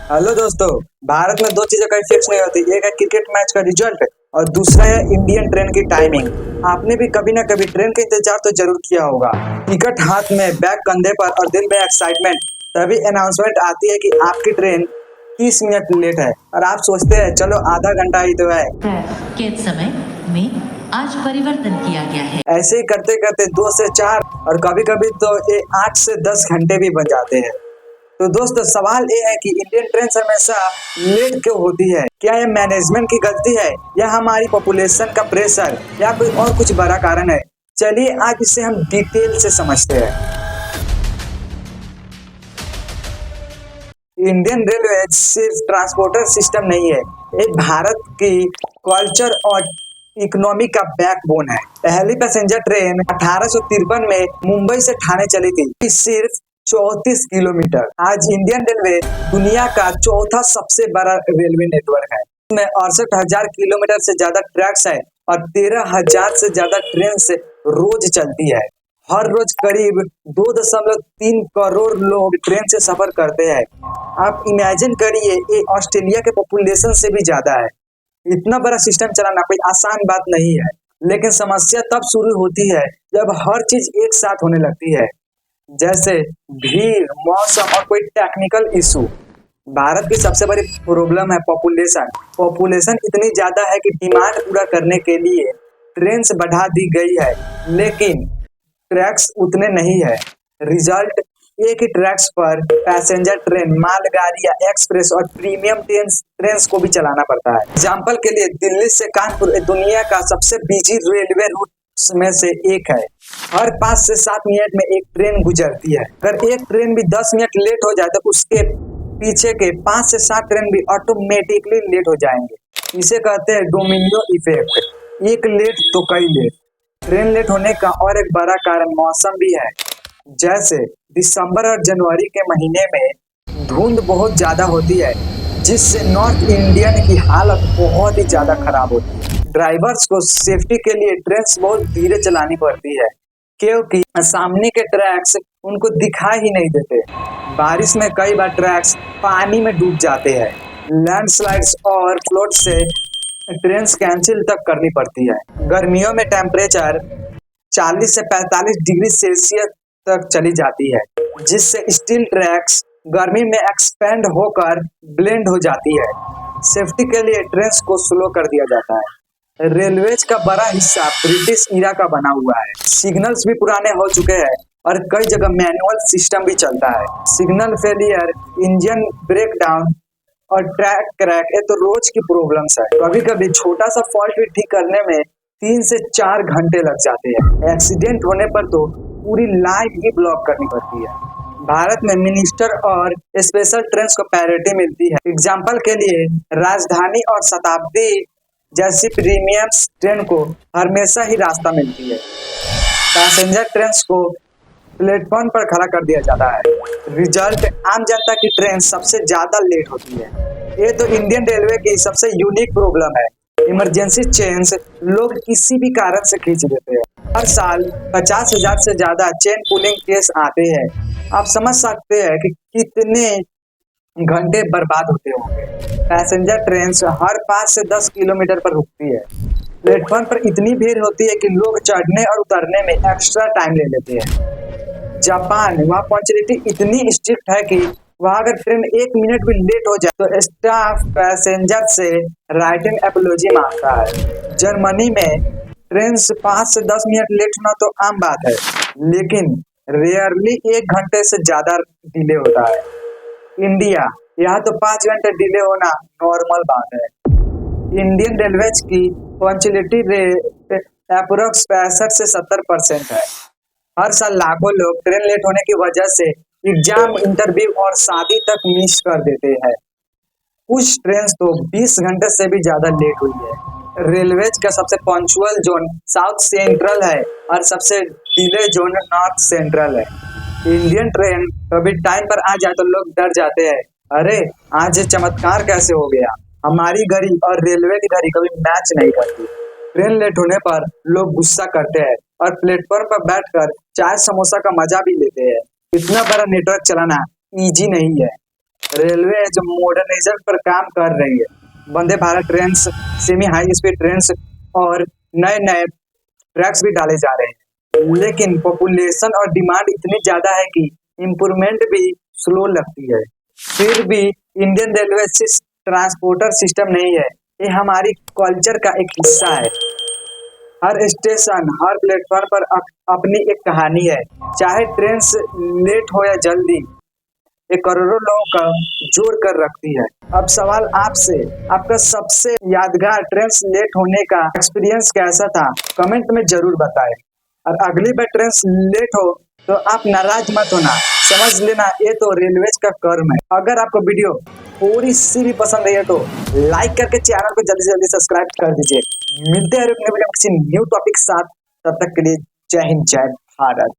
Hello दोस्तों। भारत में दो चीजें कहीं फिक्स नहीं होती। एक है क्रिकेट मैच का रिजल्ट और दूसरा है इंडियन ट्रेन की टाइमिंग। आपने भी कभी ना कभी ट्रेन का इंतजार तो जरूर किया होगा। टिकट हाथ में, बैग कंधे पर और दिल में एक्साइटमेंट। तभी अनाउंसमेंट आती है कि आपकी ट्रेन 30 मिनट लेट है और आप सोचते हैं चलो आधा घंटा ही तो है। के समय में आज परिवर्तन किया गया है। ऐसे ही करते करते 2 से 4 और कभी कभी तो ये 8 से 10 घंटे भी बन जाते हैं। तो दोस्तों, सवाल ये है कि इंडियन ट्रेन हमेशा लेट क्यों होती है? क्या ये मैनेजमेंट की गलती है या हमारी पॉपुलेशन का प्रेशर या कोई और कुछ बड़ा कारण है? चलिए आज इसे हम डिटेल से समझते हैं। इंडियन रेलवे सिर्फ ट्रांसपोर्टर सिस्टम नहीं है, ये भारत की कल्चर और इकोनॉमी का बैकबोन है। पहली पैसेंजर ट्रेन 1853 में मुंबई से ठाणे चली थी, सिर्फ 34 किलोमीटर। आज इंडियन रेलवे दुनिया का चौथा सबसे बड़ा रेलवे नेटवर्क है। इसमें 68,000 किलोमीटर से ज्यादा ट्रैक्स है और 13,000 से ज्यादा ट्रेन से रोज चलती है। हर रोज करीब 2.3 करोड़ लोग ट्रेन से सफर करते हैं। आप इमेजिन करिए, ये ऑस्ट्रेलिया के पॉपुलेशन से भी ज्यादा है। इतना बड़ा सिस्टम चलाना कोई आसान बात नहीं है। लेकिन समस्या तब शुरू होती है जब हर चीज एक साथ होने लगती है, जैसे भीड़, मौसम और कोई टेक्निकल इशू। भारत की सबसे बड़ी प्रॉब्लम है पॉपुलेशन। पॉपुलेशन इतनी ज्यादा है कि डिमांड पूरा करने के लिए ट्रेन बढ़ा दी गई है, लेकिन ट्रैक्स उतने नहीं है। रिजल्ट, एक ही ट्रैक्स पर पैसेंजर ट्रेन, मालगाड़ी या एक्सप्रेस और प्रीमियम ट्रेन को भी चलाना पड़ता है। एग्जाम्पल के लिए दिल्ली से कानपुर दुनिया का सबसे बिजी रेलवे रूट में से एक है। हर 5 से 7 मिनट में एक ट्रेन गुजरती है। अगर एक ट्रेन भी 10 मिनट लेट हो जाए तो उसके पीछे के 5 से 7 ट्रेन भी ऑटोमेटिकली लेट हो जाएंगे। इसे कहते हैं डोमिनो इफेक्ट। एक लेट तो कई लेट। ट्रेन लेट होने का और एक बड़ा कारण मौसम भी है। जैसे दिसंबर और जनवरी के महीने में धुंध बहुत ज्यादा होती है, जिससे नॉर्थ इंडियन की हालत बहुत ही ज्यादा खराब होती है। ड्राइवर्स को सेफ्टी के लिए ट्रेन बहुत धीरे चलानी पड़ती है, क्योंकि सामने के ट्रैक्स उनको दिखाई ही नहीं देते। बारिश में कई बार ट्रैक्स पानी में डूब जाते हैं। लैंडस्लाइड्स और फ्लड से ट्रेन कैंसिल तक करनी पड़ती है। गर्मियों में टेम्परेचर 40 से 45 डिग्री सेल्सियस तक चली जाती है, जिससे स्टील ट्रैक्स गर्मी में एक्सपेंड होकर ब्लेंड हो जाती है। सेफ्टी के लिए ट्रेन को स्लो कर दिया जाता है। रेलवेज का बड़ा हिस्सा ब्रिटिश इरा का बना हुआ है। सिग्नल्स भी पुराने हो चुके हैं और कई जगह मैनुअल सिस्टम भी चलता है। सिग्नल फेलियर, इंजन ब्रेकडाउन और ट्रैक क्रैक, ये तो रोज की प्रॉब्लम्स है। कभी कभी छोटा सा फॉल्ट भी ठीक करने में 3 से 4 घंटे लग जाते हैं। एक्सीडेंट होने पर तो पूरी लाइन ही ब्लॉक करनी पड़ती है। भारत में मिनिस्टर और स्पेशल ट्रेन को प्रायोरिटी मिलती है। एग्जाम्पल के लिए राजधानी और शताब्दी जैसी प्रीमियम ट्रेन को हमेशा ही रास्ता मिलती है। पैसेंजर ट्रेन को प्लेटफॉर्म पर खड़ा कर दिया जाता है। रिजल्ट, आम जनता की ट्रेन सबसे ज्यादा लेट होती है। ये तो इंडियन रेलवे की सबसे यूनिक प्रॉब्लम है। इमरजेंसी चेन्स लोग किसी भी कारण से खींच देते हैं। हर साल 50,000 से ज्यादा चेन पुलिंग केस आते हैं। आप समझ सकते हैं कि कितने घंटे बर्बाद होते होंगे। पैसेंजर ट्रेन हर 5 से 10 किलोमीटर पर रुकती है। प्लेटफॉर्म पर इतनी भीड़ होती है कि लोग चढ़ने और उतरने में एक्स्ट्रा टाइम ले लेते हैं। जापान, वहाँ पंक्चुअलिटी इतनी स्ट्रिक्ट है कि वहाँ अगर ट्रेन 1 मिनट भी लेट हो जाए तो स्टाफ पैसेंजर से राइटिंग एपोलॉजी मांगता है। जर्मनी में ट्रेन 5 से 10 मिनट लेट होना तो आम बात है, लेकिन रेयरली 1 घंटे से ज्यादा डिले होता है। इंडिया, यहाँ तो 5 घंटे डिले होना नॉर्मल बात है। इंडियन रेलवेज की पंक्चुअलिटी रेट अप्रोक्स 65 से 70% है। हर साल लाखों लोग ट्रेन लेट होने की वजह से एग्जाम, इंटरव्यू और शादी तक मिस कर देते हैं। कुछ ट्रेन तो 20 घंटे से भी ज्यादा लेट हुई है। रेलवेज का सबसे पंक्चुअल जोन साउथ सेंट्रल है और सबसे डिले जोन नॉर्थ सेंट्रल है। इंडियन ट्रेन कभी टाइम पर आ जाए तो लोग डर जाते हैं, अरे आज ये चमत्कार कैसे हो गया। हमारी घड़ी और रेलवे की घड़ी कभी मैच नहीं करती। ट्रेन लेट होने पर लोग गुस्सा करते हैं और प्लेटफॉर्म पर बैठकर चाय समोसा का मजा भी लेते हैं। इतना बड़ा नेटवर्क चलाना इजी नहीं है। रेलवे जो मॉडर्नाइजेशन पर काम कर रही है। Vande Bharat train, semi high speed train और नए नए ट्रैक्स भी डाले जा रहे हैं, लेकिन पॉपुलेशन और डिमांड इतनी ज्यादा है कि इम्प्रूवमेंट भी स्लो लगती है। फिर भी इंडियन रेलवे ट्रांसपोर्टर सिस्टम नहीं है, ये हमारी कल्चर का एक हिस्सा है। हर स्टेशन, हर प्लेटफॉर्म पर अपनी एक कहानी है, चाहे ट्रेन लेट हो या जल्दी, ये करोड़ों लोगों का जोड़ कर रखती है। अब सवाल आपसे, आपका सबसे यादगार ट्रेन लेट होने का एक्सपीरियंस कैसा था? कमेंट में जरूर बताएं। और अगली बार ट्रेन लेट हो तो आप नाराज मत होना, समझ लेना ये तो रेलवेज का कर्म है। अगर आपको वीडियो थोड़ी सी भी पसंद आई है तो लाइक करके चैनल को जल्दी से जल्दी सब्सक्राइब कर दीजिए। मिलते हैं अपने वीडियो में किसी न्यू टॉपिक के साथ, तब तक के लिए जय हिंद, जय भारत।